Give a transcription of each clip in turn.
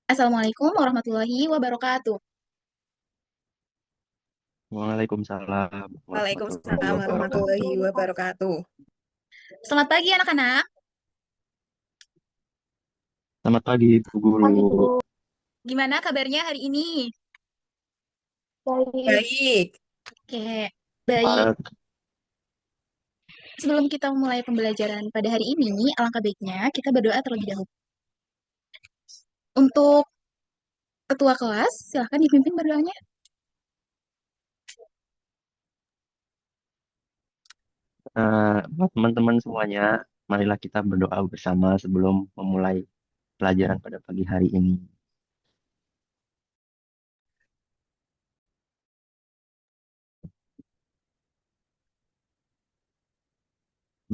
Assalamualaikum warahmatullahi wabarakatuh. Waalaikumsalam warahmatullahi Waalaikumsalam warahmatullahi wabarakatuh. wabarakatuh. Selamat pagi anak-anak. Selamat pagi, Bu Guru. Pagi, Bu. Gimana kabarnya hari ini? Baik. Baik. Oke, baik. Pak, Sebelum kita memulai pembelajaran pada hari ini, alangkah baiknya kita berdoa terlebih dahulu. Untuk ketua kelas, silahkan dipimpin berdoanya. buat teman-teman semuanya, marilah kita berdoa bersama sebelum memulai pelajaran pada pagi hari ini.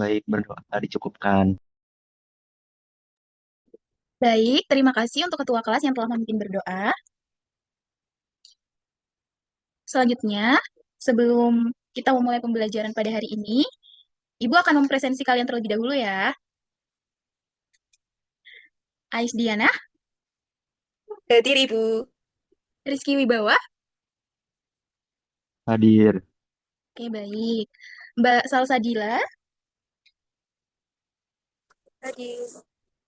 Baik, berdoa dicukupkan. Baik, terima kasih untuk ketua kelas yang telah memimpin berdoa. Selanjutnya, sebelum kita memulai pembelajaran pada hari ini, Ibu akan mempresentasi kalian terlebih dahulu ya. Ais Diana, Hadir Ibu. Rizky Wibawa. Hadir. Oke, baik. Mbak Salsabila, Hadir.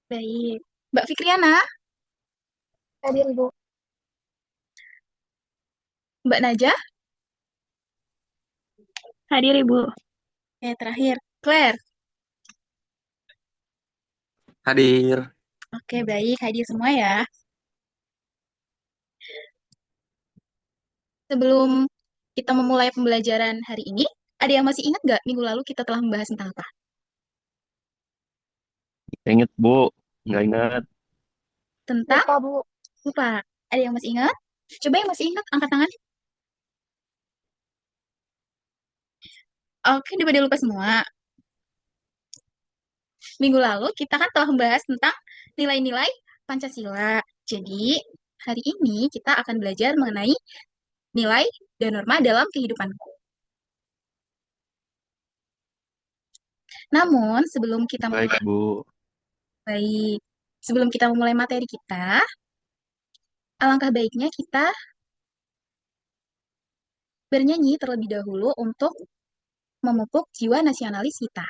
baik. Mbak Fikriana, Hadir, Bu. Mbak Najah. Hadir, Ibu. Oke, terakhir. Claire. Hadir. Oke, baik. Hadir semua ya. Sebelum kita memulai pembelajaran hari ini, ada yang masih ingat nggak minggu lalu kita telah membahas tentang apa? Ingat, Bu? Nggak ingat. Tentang Lupa, Bu. lupa. Ada yang masih ingat? Coba yang masih ingat, angkat tangan. Oke, daripada lupa semua. Minggu lalu kita kan telah membahas tentang nilai-nilai Pancasila. Jadi, hari ini kita akan belajar mengenai nilai dan norma dalam kehidupanku. Namun, Baik, Bu. sebelum kita memulai materi kita, alangkah baiknya kita bernyanyi terlebih dahulu untuk memupuk jiwa nasionalis kita.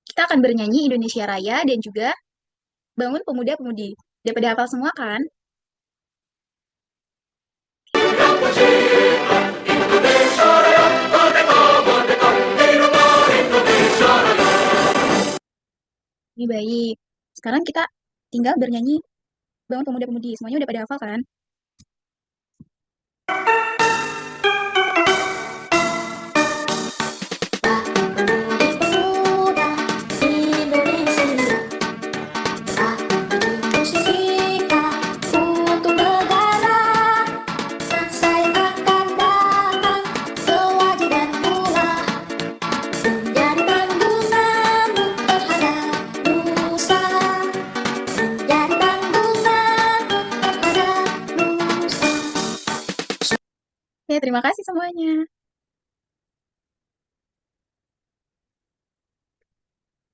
Kita akan bernyanyi Indonesia Raya dan juga Bangun Pemuda-Pemudi. Daripada hafal semua kan? Ini baik. Sekarang kita tinggal bernyanyi Bangun Pemuda-Pemudi. Semuanya udah pada hafal kan? Ya, terima kasih semuanya.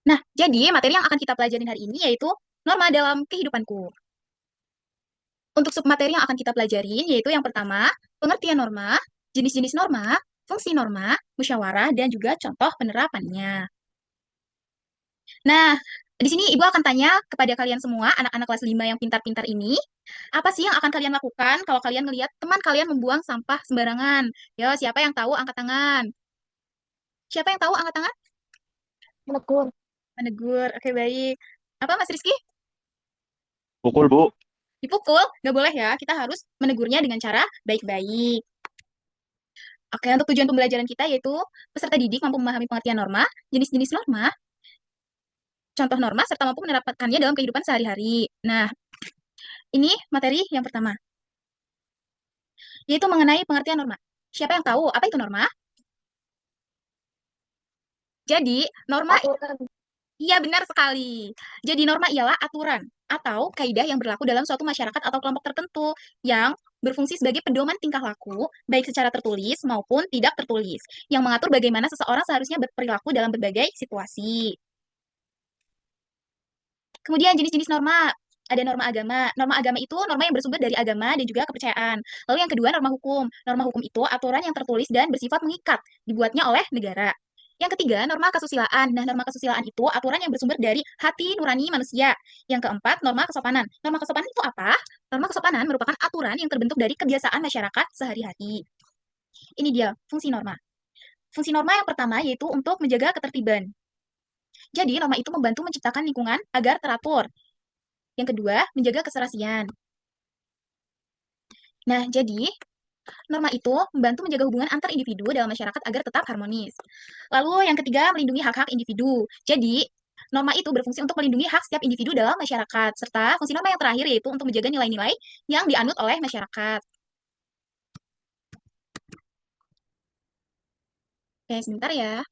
Nah, jadi materi yang akan kita pelajari hari ini yaitu norma dalam kehidupanku. Untuk submateri yang akan kita pelajari yaitu yang pertama, pengertian norma, jenis-jenis norma, fungsi norma, musyawarah, dan juga contoh penerapannya. Nah, di sini Ibu akan tanya kepada kalian semua, anak-anak kelas 5 yang pintar-pintar ini, apa sih yang akan kalian lakukan kalau kalian melihat teman kalian membuang sampah sembarangan? Yo, siapa yang tahu angkat tangan? Siapa yang tahu angkat tangan? Menegur. Menegur. Oke, baik. Apa Mas Rizky? Pukul, Bu. Dipukul? Nggak boleh ya. Kita harus menegurnya dengan cara baik-baik. Oke, untuk tujuan pembelajaran kita yaitu peserta didik mampu memahami pengertian norma, jenis-jenis norma, contoh norma, serta mampu menerapkannya dalam kehidupan sehari-hari. Nah, ini materi yang pertama, yaitu mengenai pengertian norma. Siapa yang tahu apa itu norma? Jadi, norma, Aturan. iya benar sekali. Jadi, norma ialah aturan atau kaidah yang berlaku dalam suatu masyarakat atau kelompok tertentu yang berfungsi sebagai pedoman tingkah laku, baik secara tertulis maupun tidak tertulis, yang mengatur bagaimana seseorang seharusnya berperilaku dalam berbagai situasi. Kemudian jenis-jenis norma. Ada norma agama. Norma agama itu norma yang bersumber dari agama dan juga kepercayaan. Lalu yang kedua norma hukum. Norma hukum itu aturan yang tertulis dan bersifat mengikat, dibuatnya oleh negara. Yang ketiga, norma kesusilaan. Nah, norma kesusilaan itu aturan yang bersumber dari hati nurani manusia. Yang keempat, norma kesopanan. Norma kesopanan itu apa? Norma kesopanan merupakan aturan yang terbentuk dari kebiasaan masyarakat sehari-hari. Ini dia fungsi norma. Fungsi norma yang pertama yaitu untuk menjaga ketertiban. Jadi, norma itu membantu menciptakan lingkungan agar teratur. Yang kedua, menjaga keserasian. Nah, jadi norma itu membantu menjaga hubungan antar individu dalam masyarakat agar tetap harmonis. Lalu yang ketiga, melindungi hak-hak individu. Jadi, norma itu berfungsi untuk melindungi hak setiap individu dalam masyarakat. Serta fungsi norma yang terakhir yaitu untuk menjaga nilai-nilai yang dianut oleh masyarakat. Oke, sebentar ya.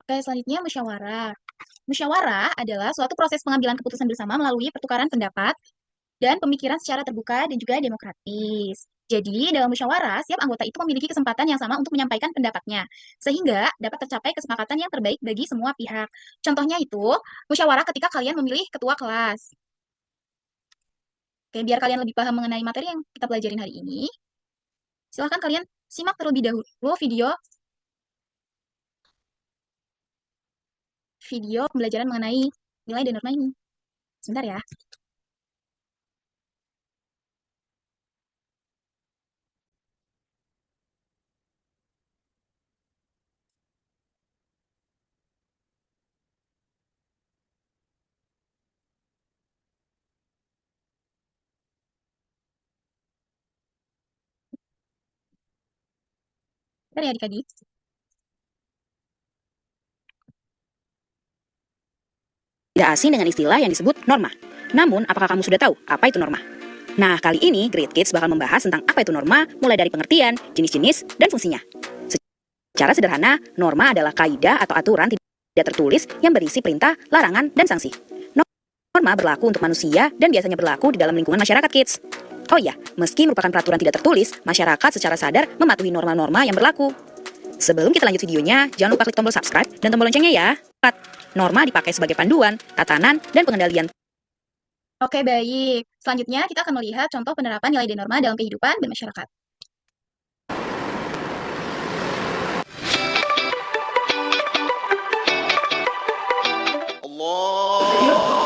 Oke, selanjutnya musyawarah. Musyawarah adalah suatu proses pengambilan keputusan bersama melalui pertukaran pendapat dan pemikiran secara terbuka dan juga demokratis. Jadi, dalam musyawarah, setiap anggota itu memiliki kesempatan yang sama untuk menyampaikan pendapatnya, sehingga dapat tercapai kesepakatan yang terbaik bagi semua pihak. Contohnya itu, musyawarah ketika kalian memilih ketua kelas. Oke, biar kalian lebih paham mengenai materi yang kita pelajarin hari ini, silahkan kalian simak terlebih dahulu video pembelajaran mengenai nilai dan norma ini. Sebentar ya. Sebentar ya adik-adik. Tidak asing dengan istilah yang disebut norma. Namun, apakah kamu sudah tahu apa itu norma? Nah, kali ini Great Kids bakal membahas tentang apa itu norma, mulai dari pengertian, jenis-jenis, dan fungsinya. Secara sederhana, norma adalah kaidah atau aturan tidak tertulis yang berisi perintah, larangan, dan sanksi. Norma berlaku untuk manusia dan biasanya berlaku di dalam lingkungan masyarakat kids. Oh iya, meski merupakan peraturan tidak tertulis, masyarakat secara sadar mematuhi norma-norma yang berlaku. Sebelum kita lanjut videonya, jangan lupa klik tombol subscribe dan tombol loncengnya ya. 4. Norma dipakai sebagai panduan, tatanan, dan pengendalian. Oke, baik. Selanjutnya, kita akan melihat contoh penerapan nilai dan norma dalam kehidupan bermasyarakat.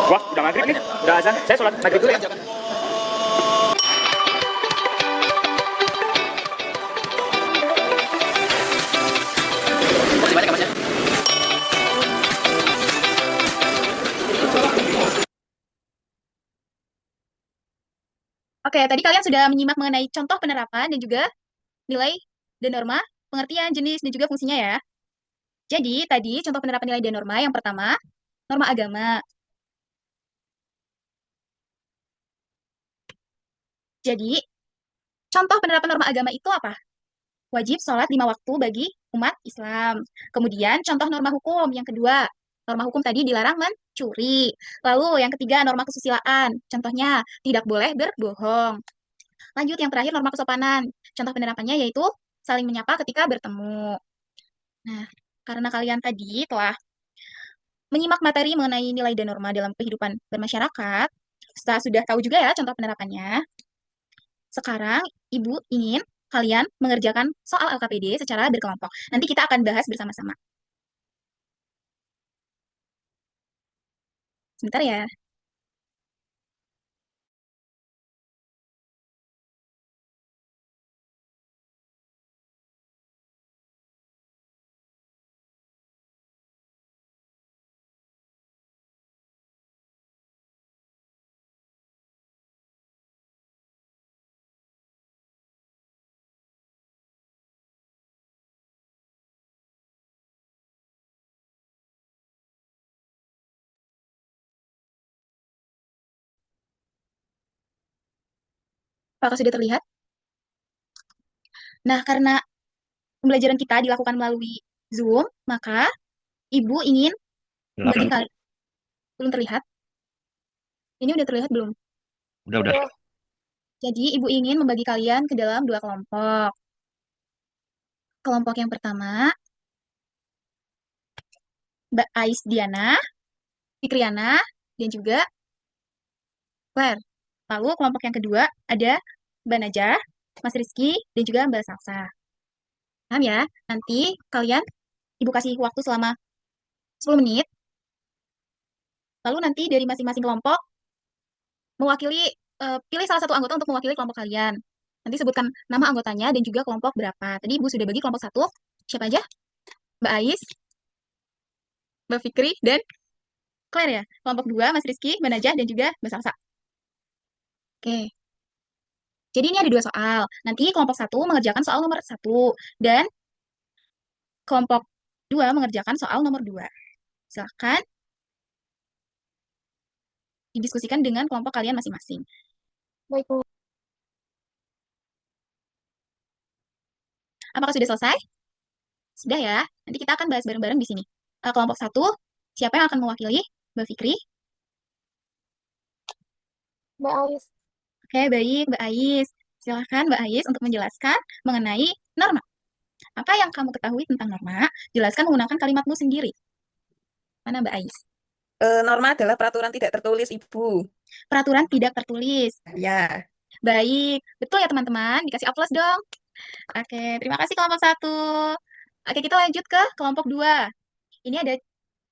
Wah, udah maghrib nih. Udah azan. Saya sholat maghrib dulu ya. Oke, tadi kalian sudah menyimak mengenai contoh penerapan dan juga nilai dan norma, pengertian, jenis, dan juga fungsinya ya. Jadi, tadi contoh penerapan nilai dan norma yang pertama, norma agama. Jadi, contoh penerapan norma agama itu apa? Wajib sholat 5 waktu bagi umat Islam. Kemudian, contoh norma hukum yang kedua. Norma hukum tadi dilarang mencuri. Lalu, yang ketiga, norma kesusilaan. Contohnya, tidak boleh berbohong. Lanjut, yang terakhir, norma kesopanan. Contoh penerapannya yaitu saling menyapa ketika bertemu. Nah, karena kalian tadi telah menyimak materi mengenai nilai dan norma dalam kehidupan bermasyarakat, setelah sudah tahu juga ya contoh penerapannya, sekarang Ibu ingin kalian mengerjakan soal LKPD secara berkelompok. Nanti kita akan bahas bersama-sama. Sebentar ya. Apakah sudah terlihat? Nah, karena pembelajaran kita dilakukan melalui Zoom, maka Ibu ingin membagi Silakan. kalian. Belum terlihat? Ini udah terlihat belum? Udah. Jadi, Ibu ingin membagi kalian ke dalam 2 kelompok. Kelompok yang pertama, Mbak Ais Diana, Fikriana, dan juga Claire. Lalu kelompok yang kedua ada Mbak Najah, Mas Rizky, dan juga Mbak Salsa. Paham ya? Nanti kalian, Ibu kasih waktu selama 10 menit. Lalu nanti dari masing-masing kelompok mewakili, pilih salah satu anggota untuk mewakili kelompok kalian. Nanti sebutkan nama anggotanya dan juga kelompok berapa. Tadi Ibu sudah bagi kelompok 1. Siapa aja? Mbak Ais, Mbak Fikri, dan Claire ya. Kelompok 2, Mas Rizky, Mbak Najah, dan juga Mbak Salsa. Oke. Jadi ini ada 2 soal. Nanti kelompok 1 mengerjakan soal nomor 1. Dan kelompok 2 mengerjakan soal nomor 2. Silahkan didiskusikan dengan kelompok kalian masing-masing. Baik, Bu. Apakah sudah selesai? Sudah ya. Nanti kita akan bahas bareng-bareng di sini. Kelompok 1, siapa yang akan mewakili? Mbak Fikri? Mbak Alis. Oke, baik, Mbak Ais. Silahkan Mbak Ais untuk menjelaskan mengenai norma. Apa yang kamu ketahui tentang norma? Jelaskan menggunakan kalimatmu sendiri. Mana Mbak Ais? Norma adalah peraturan tidak tertulis, Ibu. Peraturan tidak tertulis. Ya. Baik, betul ya teman-teman. Dikasih aplaus dong. Oke, terima kasih kelompok 1. Oke, kita lanjut ke kelompok 2. Ini ada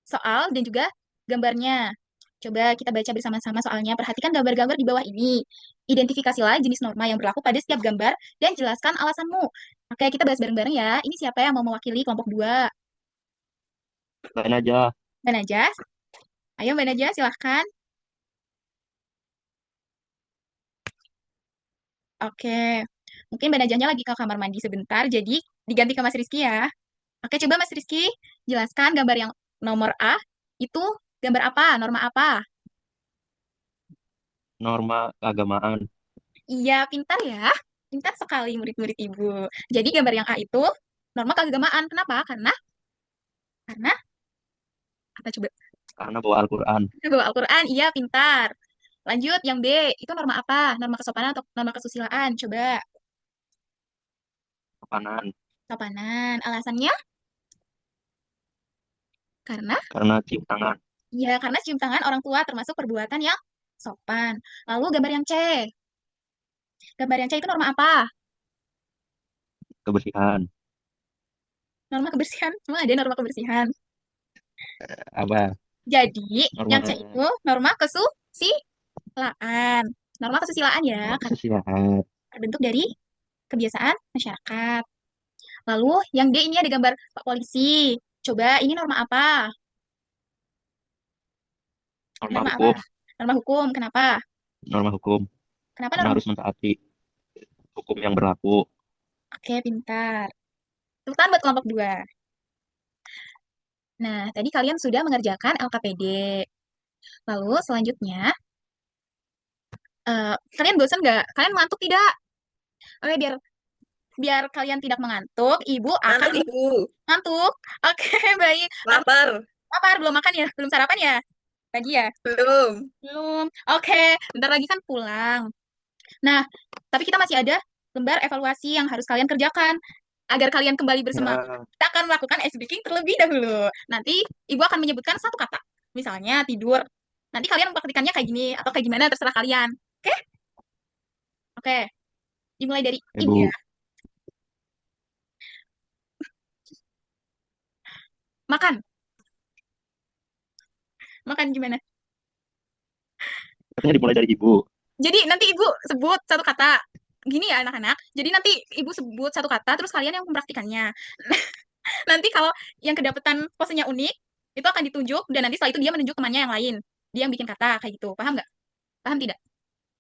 soal dan juga gambarnya. Coba kita baca bersama-sama soalnya. Perhatikan gambar-gambar di bawah ini. Identifikasilah jenis norma yang berlaku pada setiap gambar dan jelaskan alasanmu. Oke, kita bahas bareng-bareng ya. Ini siapa yang mau mewakili kelompok 2? Lain aja. Mbak Najah? Ayo Mbak Najah, silahkan. Oke, mungkin Mbak Najahnya lagi ke kamar mandi sebentar, jadi diganti ke Mas Rizky ya. Oke, coba Mas Rizky, jelaskan gambar yang nomor A, itu gambar apa? Norma apa? Norma keagamaan. Iya, pintar ya. Pintar sekali murid-murid Ibu. Jadi gambar yang A itu norma keagamaan. Kenapa? Karena apa coba? Karena bawa Al-Quran. Bawa Al-Quran, iya pintar. Lanjut, yang B, itu norma apa? Norma kesopanan atau norma kesusilaan? Coba, Sopanan. sopanan. Alasannya? Karena? Karena cium tangan. Iya, karena cium tangan orang tua termasuk perbuatan yang sopan. Lalu gambar yang C. Gambar yang C itu norma apa? Kebersihan. Norma kebersihan. Emang ada norma kebersihan? Apa? Jadi, yang C Norma itu norma kesusilaan. Norma kesusilaan ya, karena kesusilaan. terbentuk dari kebiasaan masyarakat. Lalu, yang D ini ada gambar Pak Polisi. Coba, ini norma apa? Norma Norma apa? hukum. Norma hukum. Kenapa? Norma hukum. Kenapa Karena norma? harus mentaati hukum yang berlaku. Oke, pintar. Tepuk tangan buat kelompok 2. Nah, tadi kalian sudah mengerjakan LKPD. Lalu selanjutnya, kalian bosan nggak? Kalian ngantuk tidak? Oke, biar biar kalian tidak mengantuk, Ibu akan Ngantuk, Ibu. ngantuk. Oke, baik. Lapar. Lapar, belum makan ya? Belum sarapan ya? Pagi ya? Belum. Belum. Oke, bentar lagi kan pulang. Nah, tapi kita masih ada lembar evaluasi yang harus kalian kerjakan. Agar kalian kembali bersemangat, Ya, kita akan melakukan ice breaking terlebih dahulu. Nanti Ibu akan menyebutkan satu kata. Misalnya tidur. Nanti kalian mempraktikannya kayak gini atau kayak gimana terserah kalian. Oke? Oke. Dimulai dari Ibu Ibu. ya. Makan. Makan gimana? Katanya dimulai dari ibu. Jadi nanti Ibu sebut satu kata. Gini ya anak-anak. Jadi nanti Ibu sebut satu kata terus kalian yang mempraktikannya. Nanti kalau yang kedapetan posenya unik, itu akan ditunjuk dan nanti setelah itu dia menunjuk temannya yang lain. Dia yang bikin kata kayak gitu. Paham nggak? Paham tidak?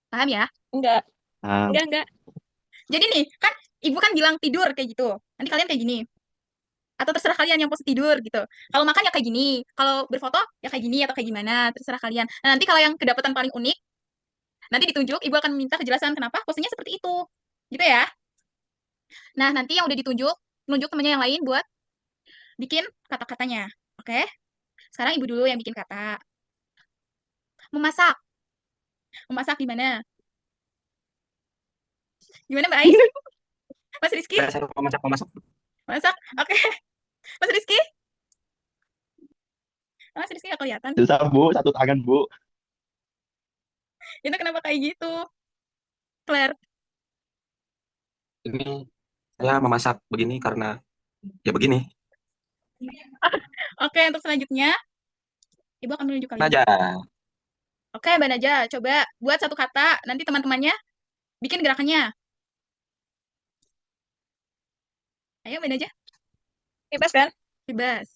Paham ya? Enggak. Enggak. Jadi nih, kan Ibu kan bilang tidur kayak gitu. Nanti kalian kayak gini. Atau terserah kalian yang pose tidur gitu. Kalau makan ya kayak gini. Kalau berfoto ya kayak gini atau kayak gimana. Terserah kalian. Nah, nanti kalau yang kedapatan paling unik, Nanti ditunjuk, Ibu akan minta kejelasan kenapa posisinya seperti itu. Gitu ya. Nah, nanti yang udah ditunjuk, nunjuk temannya yang lain buat bikin kata-katanya. Oke? Sekarang Ibu dulu yang bikin kata. Memasak. Memasak gimana? Gimana Mbak Ais? Mas Rizky? Saya memasak. Masak? Oke. Mas Rizky? Mas Rizky nggak kelihatan. Susah Bu, satu tangan Bu. Itu kenapa kayak gitu? Claire. Ini saya memasak begini karena ya begini Oke, untuk selanjutnya, Ibu akan menunjuk kalian. aja. Oke, Mbak Naja, coba buat satu kata, nanti teman-temannya bikin gerakannya. Ayo, Mbak Naja. Bebas kan? Bebas.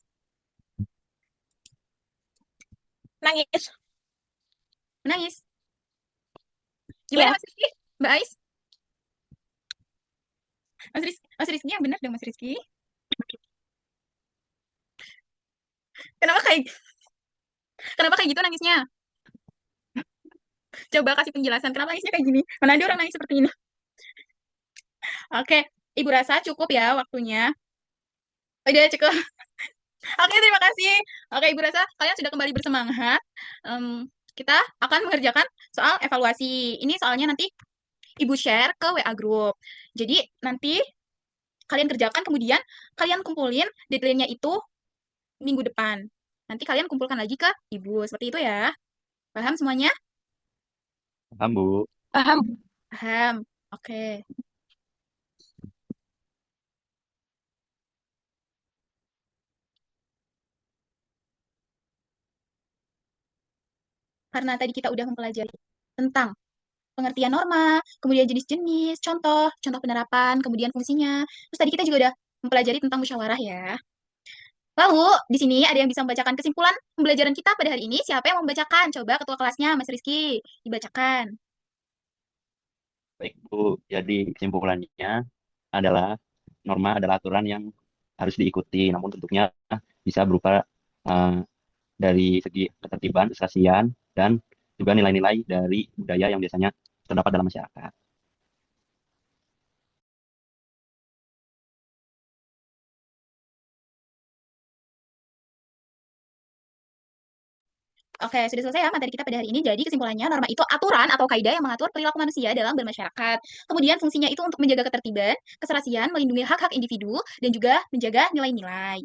Nangis. Menangis. Gimana Ya. Mas Rizky? Mbak Ais? Mas Rizky yang benar dong Mas Rizky. Kenapa kayak Kenapa kayak gitu nangisnya? Coba kasih penjelasan kenapa nangisnya kayak gini. Mana ada orang nangis seperti ini. Oke, Ibu rasa cukup ya waktunya. Udah cukup. Oke, terima kasih. Oke, Ibu rasa kalian sudah kembali bersemangat. Kita akan mengerjakan soal evaluasi. Ini soalnya nanti Ibu share ke WA Group. Jadi nanti kalian kerjakan, kemudian kalian kumpulin deadline-nya itu minggu depan. Nanti kalian kumpulkan lagi ke Ibu. Seperti itu ya. Paham semuanya? Paham Bu. Paham. Paham. Oke. Karena tadi kita udah mempelajari tentang pengertian norma, kemudian jenis-jenis, contoh penerapan, kemudian fungsinya. Terus tadi kita juga udah mempelajari tentang musyawarah ya. Lalu, di sini ada yang bisa membacakan kesimpulan pembelajaran kita pada hari ini. Siapa yang membacakan? Coba ketua kelasnya, Mas Rizky, dibacakan. Baik Bu, jadi kesimpulannya adalah norma adalah aturan yang harus diikuti, namun tentunya bisa berupa eh, dari segi ketertiban, keserasian, dan juga nilai-nilai dari budaya yang biasanya terdapat dalam masyarakat. Oke, sudah selesai ya materi kita pada hari ini. Jadi kesimpulannya, norma itu aturan atau kaidah yang mengatur perilaku manusia dalam bermasyarakat. Kemudian fungsinya itu untuk menjaga ketertiban, keserasian, melindungi hak-hak individu, dan juga menjaga nilai-nilai.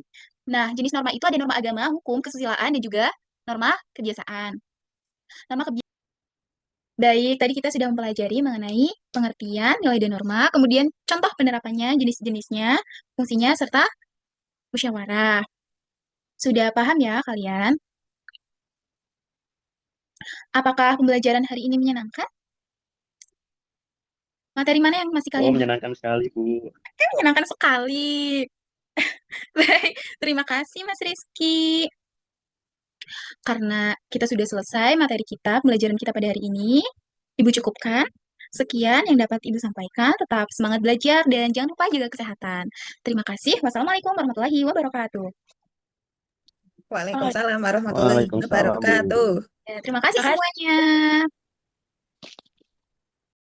Nah, jenis norma itu ada norma agama, hukum, kesusilaan, dan juga norma kebiasaan. Norma kebiasaan. Baik, tadi kita sudah mempelajari mengenai pengertian, nilai dan norma, kemudian contoh penerapannya, jenis-jenisnya, fungsinya, serta musyawarah. Sudah paham ya kalian? Apakah pembelajaran hari ini menyenangkan? Materi mana yang masih Oh, kalian menyenangkan sekali Bu. menyenangkan sekali. Baik, terima kasih Mas Rizky. Karena kita sudah selesai materi kita, pembelajaran kita pada hari ini, Ibu cukupkan. Sekian yang dapat Ibu sampaikan. Tetap semangat belajar dan jangan lupa jaga kesehatan. Terima kasih. Wassalamualaikum warahmatullahi wabarakatuh. Waalaikumsalam warahmatullahi Waalaikumsalam Bu. wabarakatuh. Ya, terima kasih Makasih. semuanya.